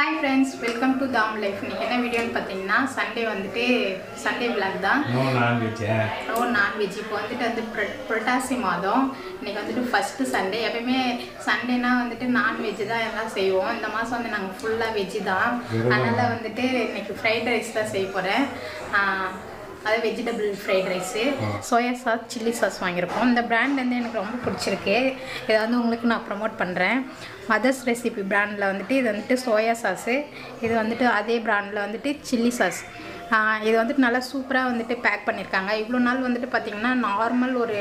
Hi friends, welcome to Dham life. என்ன வீடியோன்னு பார்த்தீங்கன்னா சண்டே வந்துட்டு சண்டே vlog தான். No non-veg. No non-veg. இப்போ வந்துட்டு புரட்டாசி மாதம். இன்னைக்கு வந்துட்டு ஃபர்ஸ்ட் சண்டே. எப்பவுமே சண்டேனா வந்துட்டு நான்வெஜ் தான் எல்லாம் செய்வோம். இந்த மாதம் வந்து நாங்கள் ஃபுல்லாக வெஜ் தான். அதனால வந்துட்டு இன்னைக்கு ஃப்ரைட் ரைஸ் தான் செய்ய போகிறேன். அது vegetable fried rice, soya sauce, chilli sauce வாங்கியிருக்கோம். இந்த பிராண்ட் வந்து எனக்கு ரொம்ப பிடிச்சிருக்கு. இதை வந்து உங்களுக்கு நான் ப்ரமோட் பண்ணுறேன். மதர்ஸ் ரெசிபி பிராண்டில் வந்துட்டு இது வந்துட்டு சோயா சாஸு, இது வந்துட்டு அதே பிராண்டில் வந்துட்டு சில்லி சாஸ். இது வந்துட்டு நல்லா சூப்பராக வந்துட்டு பேக் பண்ணியிருக்காங்க. இவ்வளோ நாள் வந்துட்டு பார்த்திங்கன்னா நார்மல் ஒரு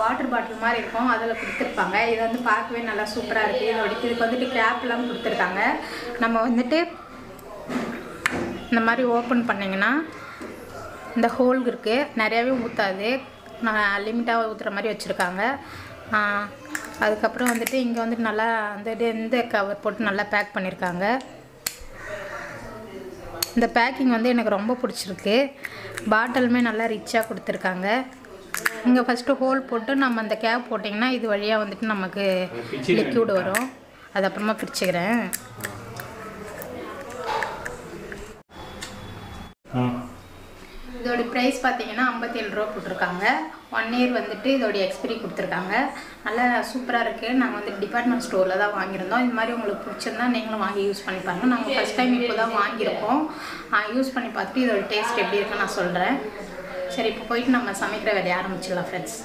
வாட்டர் பாட்டில் மாதிரி இருக்கும், அதில் கொடுத்துருப்பாங்க. இது வந்து பார்க்கவே நல்லா சூப்பராக இருக்குது. இதுக்கு வந்துட்டு கேப்லாம் கொடுத்துருக்காங்க. நம்ம வந்துட்டு இந்த மாதிரி ஓப்பன் பண்ணிங்கன்னா இந்த ஹோல் இருக்குது, நிறையாவே ஊற்றாது, லிமிட்டாக ஊற்றுற மாதிரி வச்சுருக்காங்க. அதுக்கப்புறம் வந்துட்டு இங்கே வந்துட்டு நல்லா இந்த கவர் போட்டு நல்லா பேக் பண்ணியிருக்காங்க. இந்த பேக்கிங் வந்து எனக்கு ரொம்ப பிடிச்சிருக்கு. பாட்டிலுமே நல்லா ரிச்சாக கொடுத்துருக்காங்க. இங்கே ஃபஸ்ட்டு ஹோல் போட்டு நம்ம அந்த கேப் போட்டிங்கன்னா இது வழியாக வந்துட்டு நமக்கு லிக்யூட் வரும். அது அப்புறமா பிரிச்சுக்கிறேன். இதோட ப்ரைஸ் பார்த்தீங்கன்னா 57 ரூபா போட்டிருக்காங்க. 1 இயர் வந்துட்டு இதோடைய எக்ஸ்பிரி கொடுத்துருக்காங்க. நல்லா சூப்பராக இருக்குது. நாங்கள் வந்து டிபார்ட்மெண்ட் ஸ்டோரில் தான் வாங்கியிருந்தோம். இது மாதிரி உங்களுக்கு பிடிச்சிருந்தா நீங்களும் வாங்கி யூஸ் பண்ணி பாருங்க. நாங்கள் ஃபஸ்ட் டைம் இப்போ தான் வாங்கியிருக்கோம். யூஸ் பண்ணி பார்த்துட்டு இதோட டேஸ்ட் எப்படி இருக்குன்னு நான் சொல்கிறேன். சரி, இப்போ போயிட்டு நம்ம சமைக்கிற வேலையை ஆரம்பிச்சிடலாம் ஃப்ரெண்ட்ஸ்.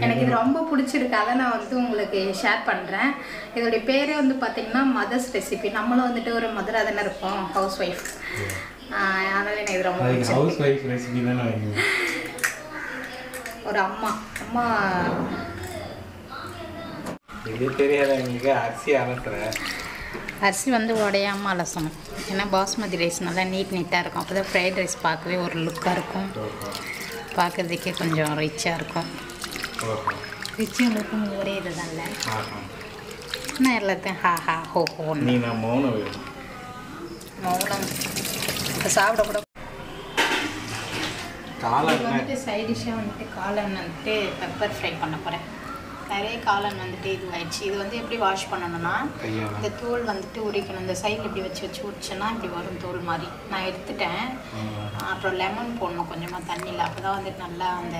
எனக்கு இது ரொம்ப பிடிச்சிருக்கு, அதை நான் வந்து உங்களுக்கு ஷேர் பண்ணுறேன். இதோடைய பேரே வந்து பார்த்திங்கன்னா மதர்ஸ் ரெசிபி. நம்மளும் வந்துட்டு ஒரு மதராக தானே இருப்போம், ஹவுஸ் ஒய்ஃப். அதனால எனக்கு இது ரொம்ப பிடிச்சிருக்கு. ஒரு அம்மா இது தெரியாதவங்களுக்கு அரிசி வந்து உடையாமல் அலசணும். ஏன்னா பாஸ்மதி ரைஸ் நல்லா நீட்டாக இருக்கும். அப்போ தான் ஃப்ரைட் ரைஸ் பார்க்கவே ஒரு லுக்காக இருக்கும், பார்க்குறதுக்கே கொஞ்சம் ரிச்சாக இருக்கும். ரிச்சும் லுக்கும் ஒரே இது தான் இல்லை. நான் எல்லாத்தையும் ஹா ஹோ மௌனம் இப்போ சாப்பிடக்கூட. வந்துட்டு சைட் டிஷ்ஷாக வந்துட்டு காளான் வந்துட்டு பெப்பர் ஃப்ரை பண்ண போகிறேன். நிறைய காளான் வந்துட்டு இது ஆயிடுச்சு. இது வந்து எப்படி வாஷ் பண்ணணும்னா இந்த தோல் வந்துட்டு உரிக்கணும். இந்த சைடில் இப்படி வச்சு உரிச்சோன்னா இப்படி வரும் தோல் மாதிரி. நான் எடுத்துட்டேன். அப்புறம் லெமன் போடணும் கொஞ்சமாக தண்ணியில். அப்போ தான் வந்துட்டு நல்லா அந்த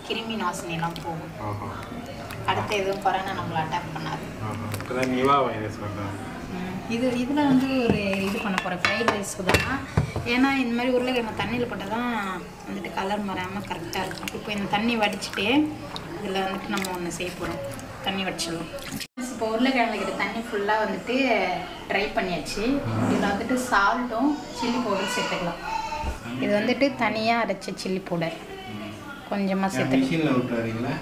கிருமி நாசினிலாம் போகும். அடுத்து எதுவும் கொரோனா நம்மளை அட்டாக் பண்ணாது. இதில் வந்து ஒரு இது பண்ண போகிறேன் ஃப்ரைட் ரைஸ்க்கு தான். ஏன்னா இந்த மாதிரி உருளைக்கிழங்கு தண்ணியில் போட்டால் தான் வந்துட்டு கலர் மாறாமல் கரெக்டாக இருக்கும். இப்போ இந்த தண்ணி வடிச்சிட்டு இதில் வந்துட்டு நம்ம ஒன்று செய்ய போகிறோம். தண்ணி வடிச்சிடலாம். இப்போ உருளைக்கிழங்குக்கு தண்ணி ஃபுல்லாக வந்துட்டு ட்ரை பண்ணியாச்சு. இதில் வந்துட்டு சால்ட்டும் சில்லி பவுடர் சேர்த்துக்கலாம். இது வந்துட்டு தனியாக அரைச்ச சில்லி பவுடர் கொஞ்சமாக சேர்த்துக்கலாம்.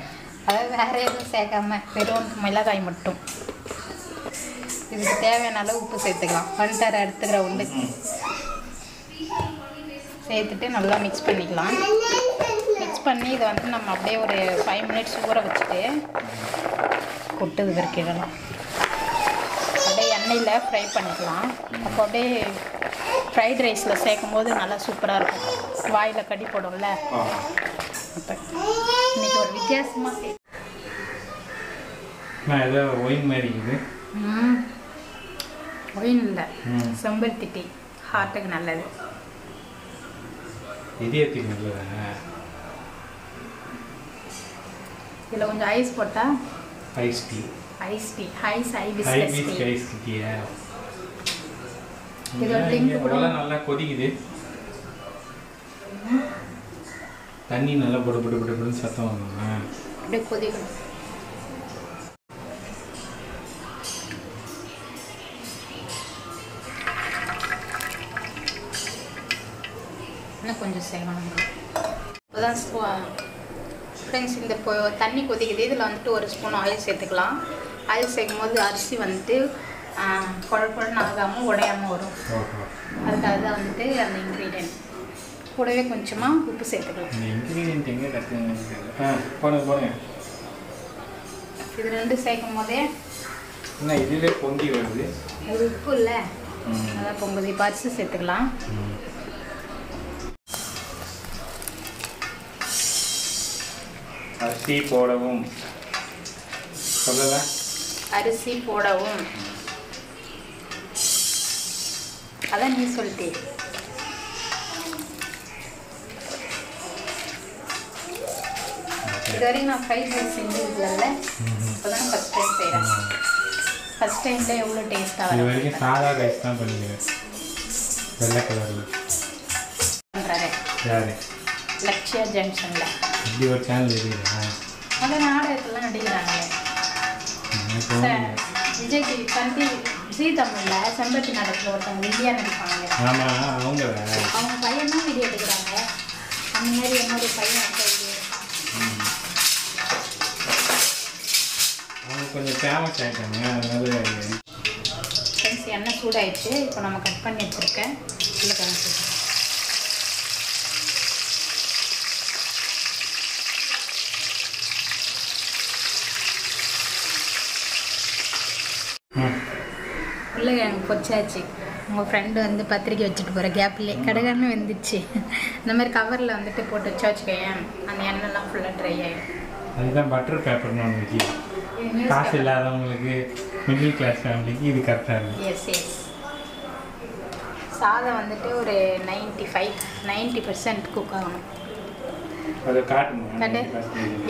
அதாவது வேறு எதுவும் சேர்க்காம வெறும் மிளகாய் மட்டும். இதுக்கு தேவையான அளவு உப்பு சேர்த்துக்கலாம். 1 டம்ளர் எடுத்துக்கிற உண்டு சேர்த்துட்டு நல்லா மிக்ஸ் பண்ணிக்கலாம். மிக்ஸ் பண்ணி இதை வந்து நம்ம அப்படியே ஒரு 5 மினிட்ஸ் ஊற வச்சுட்டு கொட்டுது வரைக்கிடலாம். அப்படியே எண்ணெயில் ஃப்ரை பண்ணிக்கலாம். அப்போ அப்படியே ஃப்ரைட் ரைஸில் சேர்க்கும் போது நல்லா சூப்பராக இருக்கும். வாயில் கடி போடும்ல. அப்போ இன்றைக்கி ஒரு வித்தியாசமாக ஒயின் இல்லை, செம்பருத்தி டீ ஹார்ட்டுக்கு நல்லது. இதில் கொஞ்சம் ஐஸ் போட்டால் ஐஸ் இதோட லிங்க் கூட நல்லா கொதிக்குது. தண்ணி நல்லா போடு சத்தம் வாங்க. அப்படியே கொதிக்கணும். இன்னும் கொஞ்சம் சேர்க்கணும். இப்போதான் ஃப்ரெண்ட்ஸ் இந்த தண்ணி கொதிக்குது. இதில் வந்துட்டு 1 ஸ்பூன் ஆயில் சேர்த்துக்கலாம். ஆயில் சேர்க்கும் போது அரிசி வந்துட்டு குழன்னு ஆகாமல் உடையாமல் வரும். அதுக்காக தான் வந்துட்டு அந்த இன்க்ரீடியன்ட் கூடவே கொஞ்சமாக உப்பு சேர்த்துக்கலாம். இது 2 சேர்க்கும் போதே இதுவே பொங்கி வருது. அது உப்பு இல்லை, அதான் பொங்குது. இப்போ அரிசி சேர்த்துக்கலாம். அரிசி போடவும் சொல்லல. அரிசி போடவும் அதான் நீ சொல்லிட்டே. இது வரைக்கும் நான் ஃப்ரைட் ரைஸ் செஞ்சதில்ல, இப்போ தான் ஃபஸ்ட் டைம் செய்கிறேன். ஃபஸ்ட் டைமில் எவ்வளோ டேஸ்ட்டாக இது வரைக்கும் சாதா ரைஸ் தான் பண்ணிக்கிறேன், வெள்ளை கலரில் பண்ணுறாரு. யாரு? லக்ஷயா ஜங்ஷனில் இப்படி ஒரு சேனல் இருக்குதா? அந்த நாடகத்தெல்லாம் நடிக்கிறாங்களே. விஜய் டிவி தந்தி ஜி தமிழில் செம்பருத்தி நாடகத்தில் ஒருத்தவங்க விஜயா நடிப்பாங்க. ஆமாம், அவங்க பையன் தான் வீடியோ எடுக்கிறாங்க. அந்த மாதிரி என்னோட பையன் எடுத்த வீடியோ எடுப்பான். அவங்க கொஞ்சம் ஃபேமஸ் ஆகிட்டாங்க, அதனால. ஃப்ரெண்ட்ஸ், எண்ணெய் சூடாயிடுச்சு. இப்போ நம்ம கட் பண்ணி வச்சுருக்கேன் உருளைக்கிழங்கு. உருளைக்கிழங்கு பொச்சாச்சு. உங்கள் ஃப்ரெண்டு வந்து பத்திரிக்கை வச்சுட்டு போகிற கேப்லேயே கடைக்காரனு வந்துடுச்சு. இந்த மாதிரி கவரில் வந்துட்டு போட்டு வச்சு வச்சுக்கேன், அந்த எண்ணெய்லாம் ஃபுல்லாக ட்ரை ஆகிடும். அதுதான் பட்டர் பேப்பர்னு ஒன்று வைக்கி, காசு இல்லாதவங்களுக்கு, மிடில் கிளாஸ் ஃபேமிலிக்கு இது கரெக்டாக இருக்கும். Yes yes. சாதம் வந்துட்டு ஒரு 90% குக் ஆகணும். அதை காட்டணும்.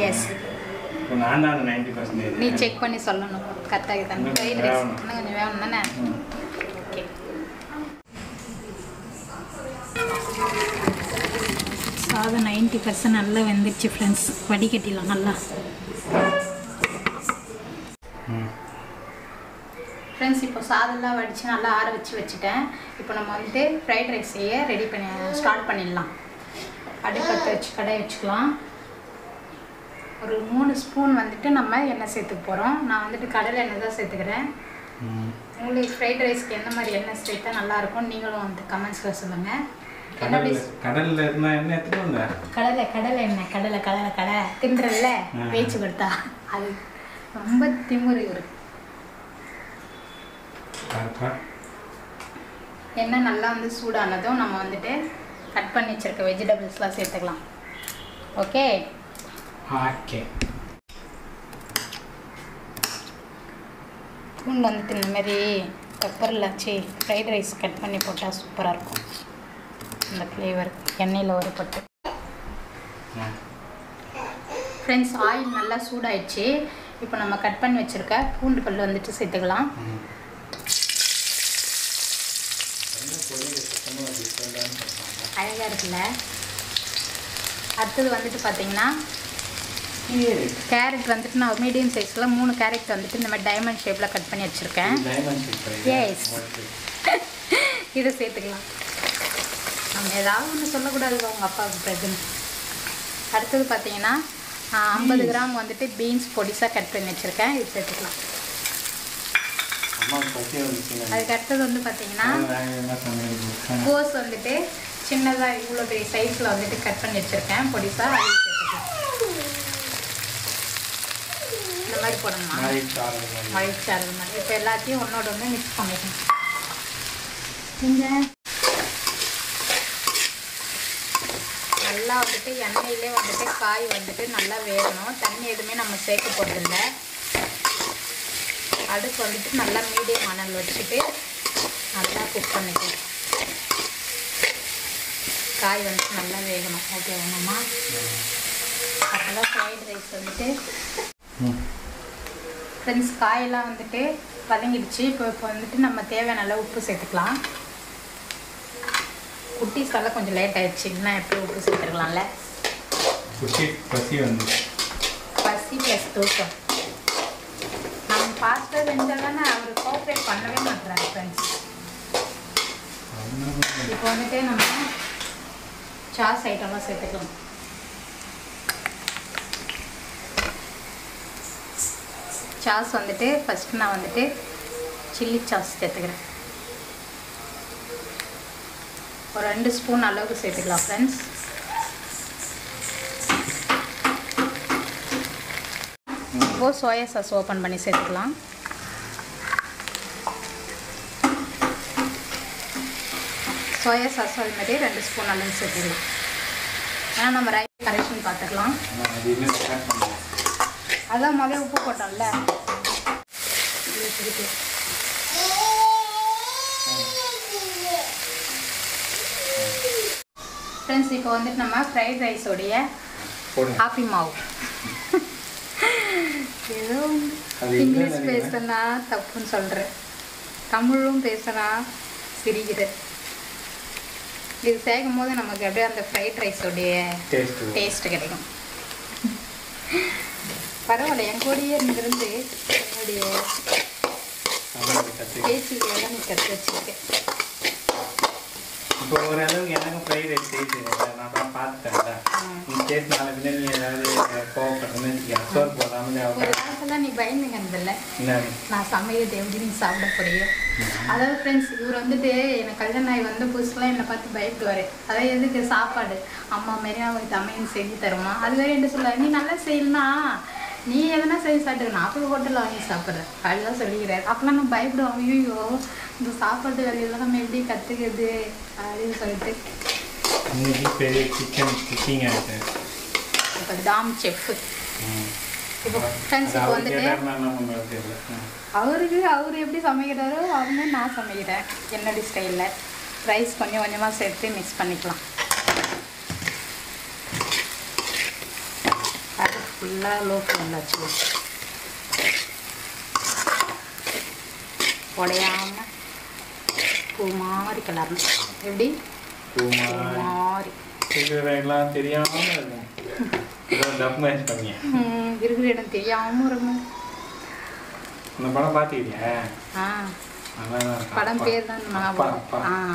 எஸ், நான் தான் 90%. நீ செக் பண்ணி சொல்லணும் கரெக்டாக தானே. ஃப்ரைட் ரைஸ் இன்னும் கொஞ்சம் வேணும் தானே? ஓகே. சாதம் 90% நல்லா வெந்துடுச்சு ஃப்ரெண்ட்ஸ். வடிகட்டிடலாம் நல்லா. ஃப்ரெண்ட்ஸ், இப்போ சாதம்லாம் வடித்து நல்லா ஆற வச்சுட்டேன். இப்போ நம்ம வந்துட்டு ஃப்ரைட் ரைஸ் செய்ய ஸ்டார்ட் பண்ணிடலாம். அடுப்பத்தை வச்சு கடாய் வச்சுக்கலாம். ஒரு 3 ஸ்பூன் வந்துட்டு நம்ம எண்ணெய் சேர்த்துக்க போகிறோம். நான் வந்துட்டு கடலை எண்ணெய் தான் சேர்த்துக்கிறேன். உங்களுக்கு ஃப்ரைட் ரைஸ்க்கு எந்த மாதிரி எண்ணெய் சேர்த்தா நல்லாயிருக்கும் நீங்களும் வந்து கமெண்ட்ஸில் சொல்லுங்கள். கடலில் இருந்தால் என்ன எடுத்துட்டு கடலை எண்ணெய் கடலை தின்றல பேச்சு கொடுத்தா அது ரொம்ப திமுறை இருக்கு. எண்ணெய் நல்லா வந்து சூடானதும் நம்ம வந்துட்டு கட் பண்ணி வச்சுருக்க வெஜிடபிள்ஸ்லாம் சேர்த்துக்கலாம். Okay okay. பூண்டு வந்துட்டு இந்த மாதிரி பெப்பரில் வச்சு ஃப்ரைட் ரைஸ் கட் பண்ணி போட்டால் சூப்பராக இருக்கும். இந்த ஃப்ளேவர் எண்ணெயில் வறுபட்டு. ஃப்ரெண்ட்ஸ், ஆயில் நல்லா சூடாயிடுச்சு. இப்போ நம்ம கட் பண்ணி வச்சுருக்க பூண்டு பல் வந்துட்டு சேர்த்துக்கலாம். அழகாக இருக்குல்ல? அடுத்தது வந்துட்டு பார்த்தீங்கன்னா கேரட் வந்துட்டு நான் மீடியம் சைஸில் 3 கேரட் வந்துட்டு இந்த மாதிரி டைமண்ட் ஷேப்பில் கட் பண்ணி வச்சுருக்கேன். எஸ், இதை சேர்த்துக்கலாம். நம்ம ஏதாவது ஒன்று சொல்லக்கூடாது அவங்க அப்பாவுக்கு ப்ரெசன்ட். அடுத்தது பார்த்தீங்கன்னா 50 கிராம் வந்துட்டு பீன்ஸ் பொடிசாக கட் பண்ணி வச்சுருக்கேன். இது சேர்த்துக்கலாம். அதுக்கு அடுத்தது வந்து பார்த்தீங்கன்னா கோஸ் வந்துட்டு சின்னதாக இவ்வளோ பெரிய சைஸில் வந்துட்டு கட் பண்ணி வச்சுருக்கேன் பொடிசாக. அது சேர்த்துக்கலாம். இந்த மாதிரி போடணுமா? மழைச்சாரல் மாதிரி. இப்போ எல்லாத்தையும் ஒன்றோட ஒன்று மிக்ஸ் பண்ணிக்கணும். நீங்கள் நல்லா வந்துட்டு எண்ணெயிலே வந்துட்டு காய் வந்துட்டு நல்லா வேகணும். தண்ணி எதுவுமே நம்ம சேர்க்க போகிறதில்ல. அடுப்பு வந்துட்டு நல்லா மீடியம் மணல் வச்சுட்டு நல்லா குக் பண்ணிக்கணும். காய் வந்துட்டு நல்லா வேகணும். ஓகே வேணுமா? அப்போதான் ஃப்ரைட் ரைஸ் வந்துட்டு. ஃப்ரெண்ட்ஸ், காயெல்லாம் வந்துட்டு வதங்கிடுச்சு. இப்போ வந்துட்டு நம்ம தேவையான அளவு உப்பு சேர்த்துக்கலாம். குட்டீஸ்க்கெல்லாம் கொஞ்சம் லேட் ஆகிடுச்சு. இன்னும் எப்படி உப்பு சேர்த்துருக்கலாம்ல? பசி ப்ளஸ் தூக்கம். நம்ம ஃபாஸ்ட்டாக செஞ்சால் தானே அவர் கோஆப்ரேட் பண்ணவே மாட்டுறாரு ஃப்ரெண்ட்ஸ். இப்போ வந்துட்டு நம்ம சாஸ் ஐட்டம்லாம் சேர்த்துக்கலாம். சாஸ் வந்துட்டு ஃபஸ்ட்டு நான் வந்துட்டு சில்லி சாஸ் சேர்த்துக்கிறேன். ஒரு 2 ஸ்பூன் அளவுக்கு சேர்த்துக்கலாம் ஃப்ரெண்ட்ஸ். இப்போது சோயா சாஸ் ஓப்பன் பண்ணி சேர்த்துக்கலாம். சோயா சாஸ் அது மாதிரி 2 ஸ்பூன் அளவு சேர்த்துக்கலாம். ஏன்னா நம்ம ரைஸ் கரெக்ஷன் பார்த்துக்கலாம். அதான் முதல்ல உப்பு போட்டோம்ல. ஃப்ரெண்ட்ஸ் இப்போ வந்துட்டு நம்ம ஃப்ரைட் ரைஸோடைய ஹாப்பி மாவு ஏதோ இங்கிலீஷ் பேசுனா தப்புன்னு சொல்கிறேன், தமிழும் பேசுனா சிரிக்கிறேன். இது சேர்க்கும் போது நமக்கு அப்படியே அந்த ஃப்ரைட் ரைஸோடைய டேஸ்ட்டு கிடைக்கும். பரவாயில்ல, என் கூடயே இருந்து என்னுடைய பேச்சுகளெல்லாம் நீ கற்று வச்சுருக்கேன். இப்போ ஓரளவுக்கு எனக்கு ஃப்ரைட் ரைஸ் செய்யுது, நான் தான் பார்த்துட்டேன்ல. நீ பேசினால பின்ன நீ ஏதாவது கோவப்பட்டேன்னு சோறு போடாமல் ஒரு காலத்தில் நீ பயந்துங்கன்றதில்ல நான் சமையல் எப்படி நீ சாப்பிட போறியோ. அதாவது ஃப்ரெண்ட்ஸ், இவர் வந்துட்டு எனக்கு கல்யாணம் ஆகி வந்த புதுசுலாம் என்னை பார்த்து பயப்படுவார். அதாவது எதுக்கு சாப்பாடு அம்மா மாரி அவங்களுக்கு சமையல் செஞ்சு தருமா, அது வேறு என்ன சொல்லுவார், நீ நல்லா செய்யலனா நீ எதனா செஞ்சு சாப்பிட்டு நான் போய் ஹோட்டலில் வாங்கி சாப்பிட்றேன் அப்படிலாம் சொல்லிக்கிறாரு. அப்போலாம் நான் பயப்படுவோம், ஐயோ இந்த சாப்பாட்டு வேலையெல்லாம் நம்ம எப்படி கற்றுக்கிறது அப்படின்னு சொல்லிட்டு. பெரிய சிக்கன் குக்கிங் ஆகிட்டு இப்போ தாம் செஃப்பு. இப்போ ஃப்ரெண்ட்ஸ் இப்போ வந்துட்டு அவர் எப்படி சமைக்கிறாரோ அவங்க நான் சமைக்கிறேன் என்னுடைய ஸ்டைலில். ரைஸ் கொஞ்சம் கொஞ்சமாக சேர்த்து மிக்ஸ் பண்ணிக்கலாம். அது ஃபுல்லாக லோ ஃப்ளேமில் வச்சுக்கலாம், உடையாமல் பூ மாதிரி கலரணும். எப்படி பூ மாதிரி எல்லாம் தெரியாமல் இருக்கும், இருக்கிற இடம் தெரியாமல் இருக்கும். அந்த படம் பார்த்துக்கிட்டியா? படம் பேர் தான் ஞாபகம்.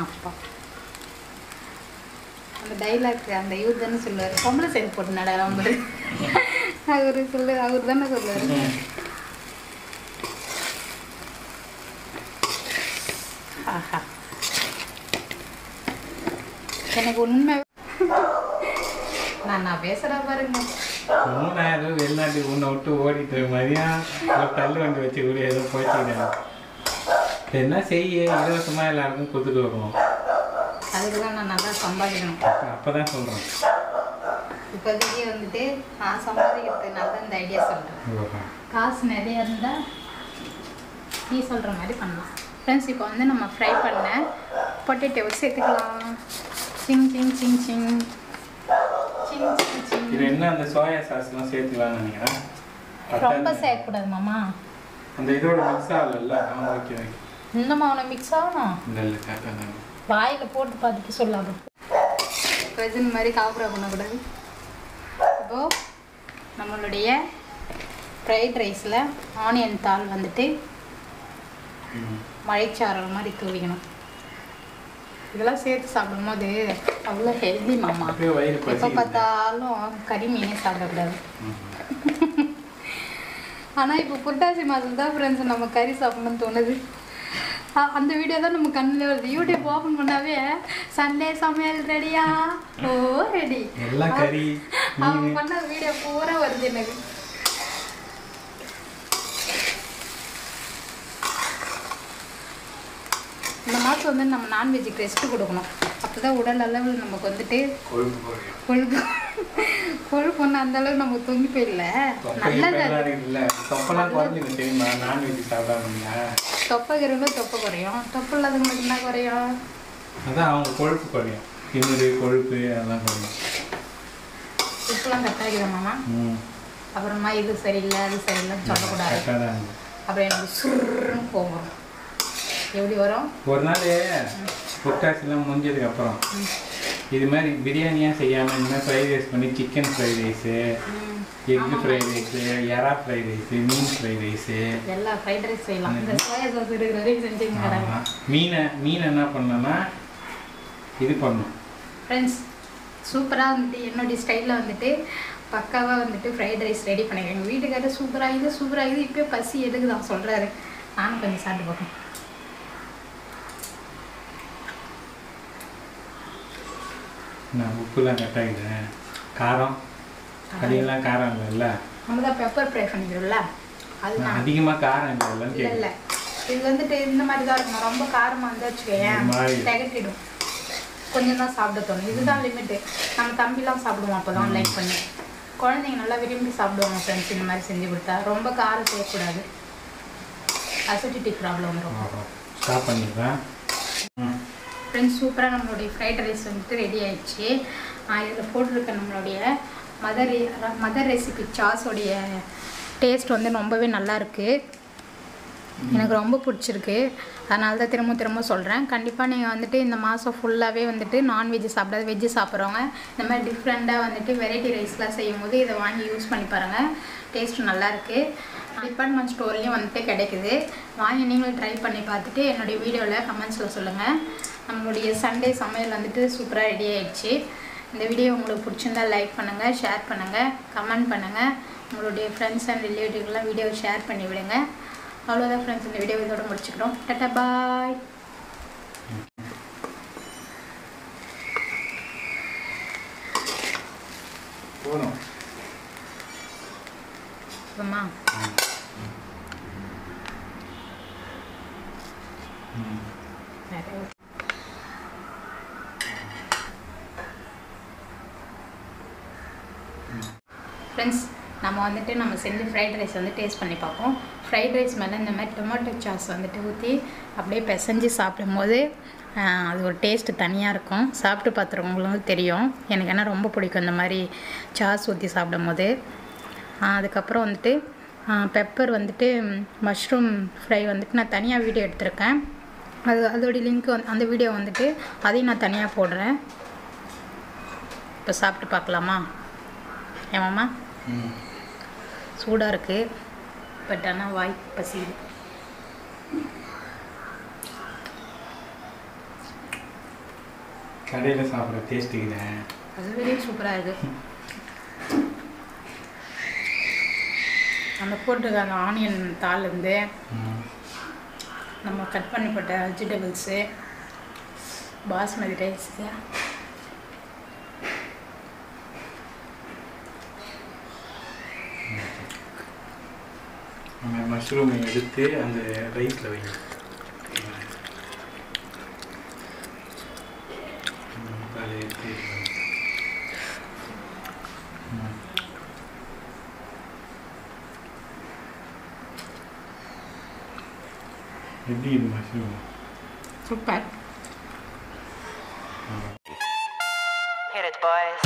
அப்பா அந்த டைலாக் அந்த இவர் தானே சொல்லுவார், பொம்பளை சைடு போட்டு நடலாம் அவரு சொல்லு, அவர் தானே சொல்லுவார். ஆஹா, எனக்கு உண்மை நான் பேசுகிறேன் பாருங்க. மூணாயிரம் வெளிநாட்டுக்கு உன்னை விட்டு ஓடிட்டு மதியம் தள்ளு வண்டி வச்சு கூட ஏதோ போயிட்டு என்ன செய்ய இலவசமா எல்லாருக்கும் கொடுத்துட்டு வருவோம். அதுக்கு தான் நான் நல்லா சம்பாதிக்கணும். அப்பதான் சொல்றேன். இப்போதைக்கு வந்துட்டு நான் சம்பாதிக்கிறதுக்கு நல்லா இந்த ஐடியா சொல்கிறேன். காசு நிறைய இருந்தால் நீ சொல்கிற மாதிரி பண்ணலாம். ஃப்ரெண்ட்ஸ், இப்போ வந்து நம்ம ஃப்ரை பண்ண பொட்டேட்டோவை சேர்த்துக்கலாம். சிங் சிங் சிங் சிங் சிங் சிங் சிங். இது என்ன அந்த சோயா சாஸ்லாம் சேர்த்துக்கலாம்னு நினைக்கிறேன். ரொம்ப சேர்க்கக்கூடாது மாமா, அந்த இதோட மிக்ஸ் ஆகல. ஓகே ஓகே, இன்னும் அவனை மிக்ஸ் ஆகணும். இல்லை கேட்க வாயில் போட்டு பார்த்துட்டு சொல்லாது. பிரசன்ட் மாதிரி காப்புரா பண்ணக்கூடாது. இப்போது நம்மளுடைய ஃப்ரைட் ரைஸில் ஆனியன் தாள் வந்துட்டு மழைச்சாரல் மாதிரி தூவிக்கணும். இதெல்லாம் சேர்த்து சாப்பிடும் போது அவ்வளோ ஹெல்தி மாமா. எப்போ பார்த்தாலும் கறி மீனே சாப்பிடக்கூடாது. ஆனால் இப்போ புரட்டாசி மாதம் தான் ஃப்ரெண்ட்ஸ் நம்ம கறி சாப்பிடணும்னு தோணுது. அந்த வீடியோ தான் நம்ம கண்ணில் வருது. யூடியூப் ஓப்பன் பண்ணாவே சண்டே சமையல் ரெடியா, ஓ ரெடி, அவங்க பண்ண வீடியோ பூரா வருது எனக்கு. இந்த மாதம் வந்து நம்ம நான்வெஜ்ஜுக்கு ரெஸ்ட்டு கொடுக்கணும். அப்போ தான் உடல் அளவில் நமக்கு வந்துட்டு கொழுப்பு ஒன்று அந்த அளவுக்கு நம்ம தொங்கி போயிடல. நல்லது, தொப்பைக்கிறவங்க தொப்பை குறையும், தொப்பை இல்லாதவங்களுக்கு என்ன குறையும்? அதான் அவங்க கொழுப்பு குறையும், திமிரு கொழுப்பு அதெல்லாம் குறையும். உப்புலாம் கட்டாகிடும் மாமா. அப்புறமா இது சரியில்லை அது சரியில்லைன்னு சொல்லக்கூடாது. அப்புறம் எனக்கு சுருன்னு போகும். எப்படி வரும்? ஒரு நாள் புட்டாசிலாம் முடிஞ்சதுக்கு அப்புறம் இது மாதிரி பிரியாணியாக செய்யாமல் இந்த மாதிரி ஃப்ரைட் ரைஸ் பண்ணி chicken fried rice, egg fried rice, எறா ஃப்ரைட் ரைஸு, மீன் ஃப்ரைட் ரைஸு, எல்லா ஃப்ரைட் ரைஸ் செய்யலாம். இந்த சோயா சாஸ் இருக்கிற வரைக்கும் செஞ்சுங்க. மீனை என்ன பண்ணோன்னா இது பண்ணணும் ஃப்ரெண்ட்ஸ். சூப்பராக வந்துட்டு என்னுடைய ஸ்டைலில் வந்துட்டு பக்காவாக வந்துட்டு ஃப்ரைட் ரைஸ் ரெடி பண்ணிக்கிறேன். எங்கள் வீட்டுக்காரர் சூப்பராகுது இப்போ பசி எடுக்குதான் சொல்கிறாரு. நானும் கொஞ்சம் சாப்பிட்டு போகிறேன். நான் உப்புலாம் கட்டாகிட்டேன். காரம் கறியெல்லாம் காரம் இல்லைல்ல, நம்ம தான் பெப்பர் ஃப்ரை பண்ணிக்கிறோம்ல, அது அதிகமாக காரம் இல்லை. இல்லை இது வந்துட்டு இந்த மாதிரி தான் இருக்கணும். ரொம்ப காரமாக இருந்தால் வச்சுக்கேன் திகட்டிடும், கொஞ்சம் தான் சாப்பிட தோணும். இதுதான் லிமிட்டு. நம்ம தம்பிலாம் சாப்பிடுவோம், அப்போ தான் லைக் பண்ணி. குழந்தைங்க நல்லா விரும்பி சாப்பிடுவாங்க ஃப்ரெண்ட்ஸ். இந்த மாதிரி செஞ்சு கொடுத்தா ரொம்ப காரம் செய்யக்கூடாது, அசிடிட்டி ப்ராப்ளம் வரும். ஸ்டாப் பண்ணிடுறேன். ஃப்ரெண்ட்ஸ் சூப்பராக நம்மளுடைய ஃப்ரைட் ரைஸ் வந்துட்டு ரெடி ஆயிடுச்சு. இதில் போட்டிருக்க நம்மளுடைய மதர் ரெசிபி சாஸோடைய டேஸ்ட் வந்து ரொம்பவே நல்லாயிருக்கு. எனக்கு ரொம்ப பிடிச்சிருக்கு. அதனால தான் திரும்ப சொல்கிறேன். கண்டிப்பாக நீங்கள் வந்துட்டு இந்த மாதம் ஃபுல்லாகவே வந்துட்டு நான்வெஜ் சாப்பிடாது வெஜ்ஜு சாப்பிட்றவங்க இந்த மாதிரி டிஃப்ரெண்ட்டாக வந்துட்டு வெரைட்டி ரைஸ்லாம் செய்யும் போது இதை வாங்கி யூஸ் பண்ணி பாருங்கள். டேஸ்ட்டு நல்லாயிருக்கு. டிபார்ட்மெண்ட் ஸ்டோர்லேயும் வந்துட்டு கிடைக்குது. வாங்கி நீங்களும் ட்ரை பண்ணி பார்த்துட்டு என்னுடைய வீடியோவில் கமெண்ட்ஸில் சொல்லுங்கள். நம்மளுடைய சண்டே சமையல் வந்துட்டு சூப்பராக ரெடி ஆகிடுச்சு. இந்த வீடியோ உங்களுக்கு பிடிச்சிருந்தால் லைக் பண்ணுங்கள், ஷேர் பண்ணுங்கள், கமெண்ட் பண்ணுங்கள். உங்களுடைய ஃப்ரெண்ட்ஸ் அண்ட் ரிலேட்டிவ்லாம் வீடியோவை ஷேர் பண்ணி விடுங்க. அவ்வளோதான் ஃப்ரெண்ட்ஸ், இந்த வீடியோ இதோட முடிச்சுக்கிறோம். டாடா பாய். போதுமா? ஃப்ரெண்ட்ஸ் நம்ம வந்துட்டு நம்ம செஞ்ச ஃப்ரைட் ரைஸ் வந்து டேஸ்ட் பண்ணி பார்ப்போம். ஃப்ரைட் ரைஸ் மேலே இந்த மாதிரி டொமேட்டோ சாஸ் வந்துட்டு ஊற்றி அப்படியே பிசைஞ்சு சாப்பிடும்போது அது ஒரு டேஸ்ட்டு தனியாக இருக்கும். சாப்பிட்டு பார்த்துருவங்களுக்கு தெரியும். எனக்கு என்ன ரொம்ப பிடிக்கும் இந்த மாதிரி சாஸ் ஊற்றி சாப்பிடும்போது. அதுக்கப்புறம் வந்துட்டு பெப்பர் வந்துட்டு மஷ்ரூம் ஃப்ரை வந்துட்டு நான் தனியாக வீடியோ எடுத்திருக்கேன். அதோடைய லிங்க் அந்த வீடியோ வந்துட்டு அதையும் நான் தனியாக போடுறேன். இப்போ சாப்பிட்டு பார்க்கலாமா? ஏமாம்மா? சூடாக இருக்குது. பட் ஆனால் வாய் பசிக்குது. கடையில் சாப்பிட்ற டேஸ்ட்டுக்குது. அது வெளியே சூப்பராக இருக்குது. அந்த போட்டிருக்க அந்த ஆனியன் தாள்லேருந்து நம்ம கட் பண்ணி போட்ட வெஜிடபிள்ஸு, பாஸ்மதி ரைஸு, அந்த மஷ்ரூமை எடுத்து அந்த ரைஸில் வைங்க. அதை எடுத்து எப்படி இது mushroom? Super. Hit it, boys.